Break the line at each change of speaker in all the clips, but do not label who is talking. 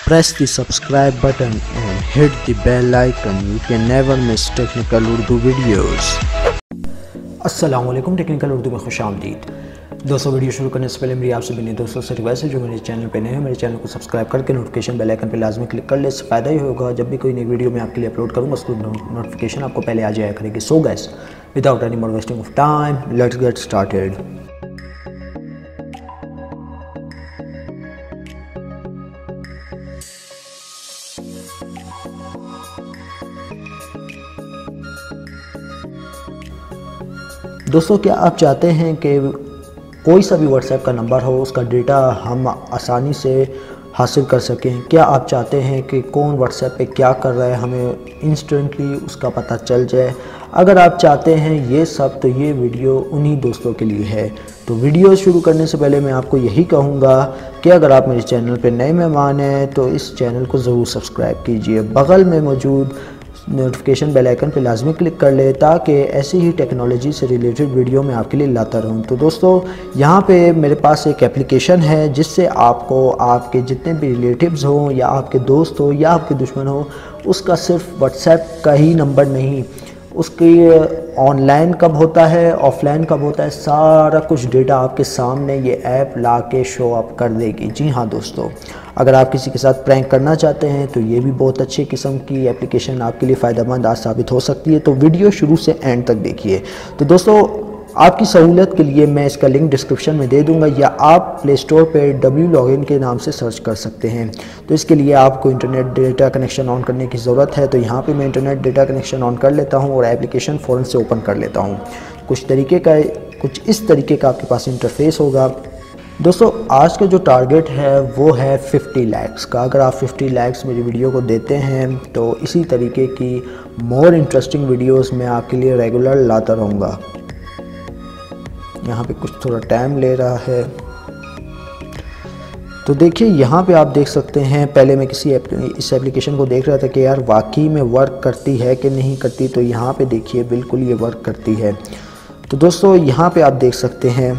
Press the subscribe button and hit the bell icon. You can never miss technical Urdu videos.
अस्सलाम वालेकुम, technical Urdu में खुश आमदीद। दोस्तों, वीडियो शुरू करने से पहले मेरी आपसे बिनी दोस्तों से रिक्वेस्ट है, जो मेरे चैनल पे नए हैं मेरे चैनल को सब्सक्राइब करके नोटिफिकेशन बेल आइकन पे लाजमी क्लिक कर ले। इससे फ़ायदा ही होगा, जब भी कोई नई वीडियो मैं आपके लिए अपलोड करूँगा उसको नोटिफिकेशन आपको पहले आ जाया करेगी। So guys, without any more wasting of time, let's get started. दोस्तों, क्या आप चाहते हैं कि कोई सा भी व्हाट्सएप का नंबर हो उसका डेटा हम आसानी से हासिल कर सकें? क्या आप चाहते हैं कि कौन व्हाट्सएप पे क्या कर रहा है हमें इंस्टेंटली उसका पता चल जाए? अगर आप चाहते हैं ये सब, तो ये वीडियो उन्हीं दोस्तों के लिए है। तो वीडियो शुरू करने से पहले मैं आपको यही कहूँगा कि अगर आप मेरे चैनल पे नए मेहमान हैं तो इस चैनल को ज़रूर सब्सक्राइब कीजिए। बगल में मौजूद नोटिफिकेशन बेल आइकन पे लाजमी क्लिक कर ले, ताकि ऐसी ही टेक्नोलॉजी से रिलेटेड वीडियो मैं आपके लिए लाता रहूं। तो दोस्तों, यहाँ पे मेरे पास एक एप्लीकेशन है जिससे आपको आपके जितने भी रिलेटिव्स हों या आपके दोस्त हो या आपके दुश्मन हो, उसका सिर्फ व्हाट्सएप का ही नंबर नहीं, उसकी ऑनलाइन कब होता है, ऑफलाइन कब होता है, सारा कुछ डेटा आपके सामने ये ऐप ला के शो अप कर देगी। जी हाँ दोस्तों, अगर आप किसी के साथ प्रैंक करना चाहते हैं तो ये भी बहुत अच्छे किस्म की एप्लीकेशन आपके लिए फ़ायदेमंद आज साबित हो सकती है। तो वीडियो शुरू से एंड तक देखिए। तो दोस्तों, आपकी सहूलियत के लिए मैं इसका लिंक डिस्क्रिप्शन में दे दूंगा, या आप प्ले स्टोर पर wlogin के नाम से सर्च कर सकते हैं। तो इसके लिए आपको इंटरनेट डेटा कनेक्शन ऑन करने की ज़रूरत है। तो यहाँ पे मैं इंटरनेट डेटा कनेक्शन ऑन कर लेता हूँ और एप्लीकेशन फ़ौरन से ओपन कर लेता हूँ। कुछ इस तरीके का आपके पास इंटरफेस होगा। दोस्तों, आज का जो टारगेट है वो है 50 लाइक्स का। अगर आप 50 लाइक्स मेरी वीडियो को देते हैं तो इसी तरीके की मोर इंटरेस्टिंग वीडियोस मैं आपके लिए रेगुलर लाता रहूँगा। यहाँ पे कुछ थोड़ा टाइम ले रहा है। तो देखिए, यहाँ पे आप देख सकते हैं, पहले मैं इस एप्लीकेशन को देख रहा था कि यार वाकई में वर्क करती है कि नहीं करती। तो यहाँ पे देखिए, बिल्कुल ये वर्क करती है। तो दोस्तों, यहाँ पे आप देख सकते हैं,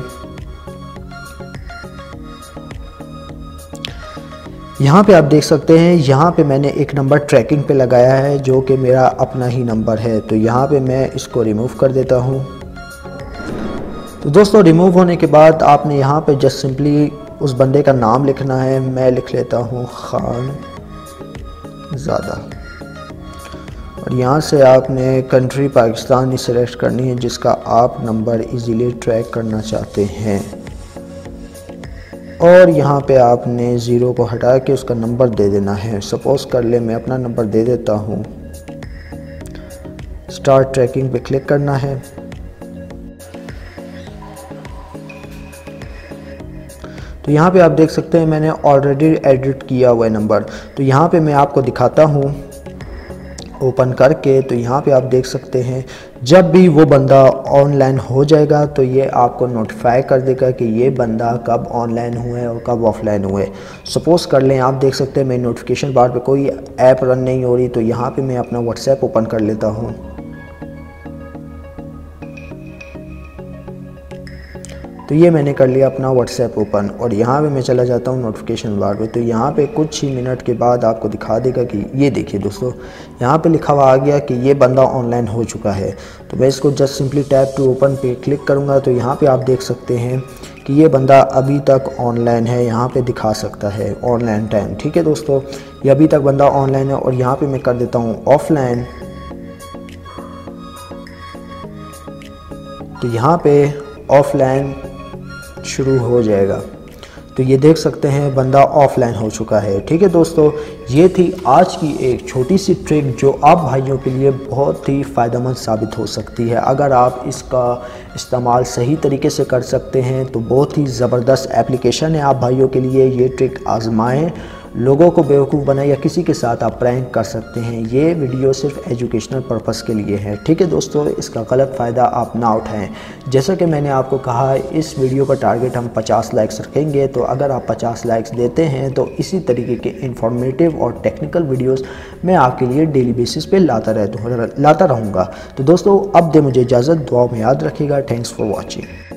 यहाँ पे मैंने एक नंबर ट्रैकिंग पे लगाया है जो कि मेरा अपना ही नंबर है। तो यहाँ पे मैं इसको रिमूव कर देता हूँ। तो दोस्तों, रिमूव होने के बाद आपने यहाँ पे जस्ट सिंपली उस बंदे का नाम लिखना है। मैं लिख लेता हूँ खान ज़ादा, और यहाँ से आपने कंट्री पाकिस्तान ही सिलेक्ट करनी है जिसका आप नंबर इजीली ट्रैक करना चाहते हैं, और यहाँ पे आपने ज़ीरो को हटा के उसका नंबर दे देना है। सपोज़ कर ले मैं अपना नंबर दे देता हूँ। स्टार्ट ट्रैकिंग पे क्लिक करना है। तो यहाँ पे आप देख सकते हैं मैंने ऑलरेडी एडिट किया हुआ है नंबर। तो यहाँ पे मैं आपको दिखाता हूँ ओपन करके। तो यहाँ पे आप देख सकते हैं, जब भी वो बंदा ऑनलाइन हो जाएगा तो ये आपको नोटिफाई कर देगा कि ये बंदा कब ऑनलाइन हुआ है और कब ऑफलाइन हुआ है। सपोज़ कर लें, आप देख सकते हैं मेरी नोटिफिकेशन बार पे कोई ऐप रन नहीं हो रही। तो यहाँ पे मैं अपना व्हाट्सएप ओपन कर लेता हूँ। तो ये मैंने कर लिया अपना व्हाट्सएप ओपन, और यहाँ पे मैं चला जाता हूँ नोटिफिकेशन बार पे। तो यहाँ पे कुछ ही मिनट के बाद आपको दिखा देगा कि ये देखिए दोस्तों, यहाँ पे लिखा हुआ आ गया कि ये बंदा ऑनलाइन हो चुका है। तो मैं इसको just simply tap to open पे क्लिक करूँगा। तो यहाँ पे आप देख सकते हैं कि ये बंदा अभी तक ऑनलाइन है। यहाँ पे दिखा सकता है ऑनलाइन टाइम। ठीक है दोस्तों, ये अभी तक बंदा ऑनलाइन है। और यहाँ पर मैं कर देता हूँ ऑफलाइन। तो यहाँ पर ऑफलाइन शुरू हो जाएगा। तो ये देख सकते हैं बंदा ऑफलाइन हो चुका है। ठीक है दोस्तों, ये थी आज की एक छोटी सी ट्रिक जो आप भाइयों के लिए बहुत ही फ़ायदेमंद साबित हो सकती है। अगर आप इसका इस्तेमाल सही तरीके से कर सकते हैं तो बहुत ही ज़बरदस्त एप्लीकेशन है आप भाइयों के लिए। ये ट्रिक आजमाएं, लोगों को बेवकूफ़ बनाए, या किसी के साथ आप प्रैंक कर सकते हैं। ये वीडियो सिर्फ एजुकेशनल पर्पस के लिए है। ठीक है दोस्तों, इसका गलत फ़ायदा आप ना उठाएं। जैसा कि मैंने आपको कहा, इस वीडियो का टारगेट हम 50 लाइक्स रखेंगे। तो अगर आप 50 लाइक्स देते हैं तो इसी तरीके के इंफॉर्मेटिव और टेक्निकल वीडियोस मैं आपके लिए डेली बेसिस पे लाता रहूँगा। तो दोस्तों, अब दे मुझे इजाज़त, दुआ में याद रखिएगा। Thanks for watching.